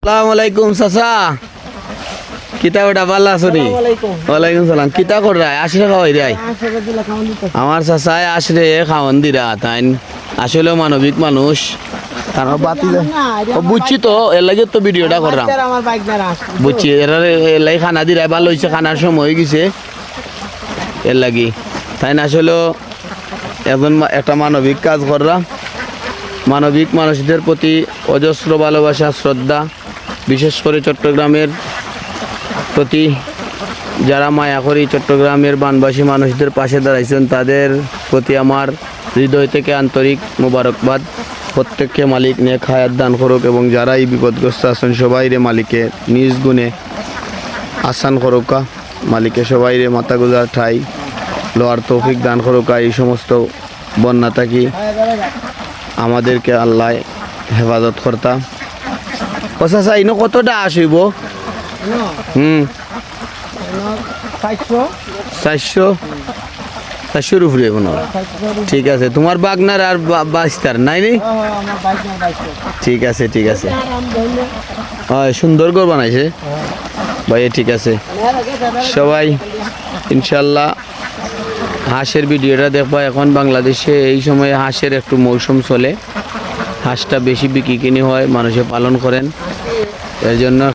আসসালামু আলাইকুম চাচা কিতা ওটা ভালো আছো নি? ওয়ালাইকুম সালাম। কিতা কর রায় আসরে খাওয়াই রায় আমার চাচায় আসরে খাওয়ান দিরা তাই আসলে মানবিক মানুষ কারণ বাতি যায় ও বুঝছি তো এর লাগে তো ভিডিওটা করলাম বুঝছি এরা এর লাগে খানা দিরা ভালো হয়েছে খানার সময় হয়ে গেছে এর লাগি তাই না আসলে একজন একটা মানবিক কাজ করলাম মানবিক মানুষদের প্রতি অজস্র ভালোবাসা শ্রদ্ধা বিশেষ করে চট্টগ্রামের প্রতি যারা মায়া করি চট্টগ্রামের বানবাসী মানুষদের পাশে দাঁড়াইছেন তাদের প্রতি আমার হৃদয় থেকে আন্তরিক মোবারকবাদ প্রত্যেককে মালিক নেক হায়াত দান করুক এবং যারা এই বিপদগ্রস্ত আছেন সবাই রে মালিকে নিজ গুণে আসান করুকা মালিকে সবাই রে মাথা গুজার ঠাই লোয়ার তৌফিক দান করুকা এই সমস্ত বন্যা থাকি আমাদেরকে আল্লাহ হেফাজত করতা কথা চাই ন কতটা আসিব 400 উপরে ঠিক আছে তোমার বাগনার আর বাস্তার নাই নি ঠিক আছে হয় সুন্দর ঘর বানাইছে ভাই ঠিক আছে সবাই ইনশাল্লাহ হাঁসের ভিডিওটা দেখবা এখন বাংলাদেশে এই সময় হাঁসের একটু মৌসুম চলে হাঁসটা বেশি বিক্রি কিনি হয় মানুষে পালন করেন এর জন্য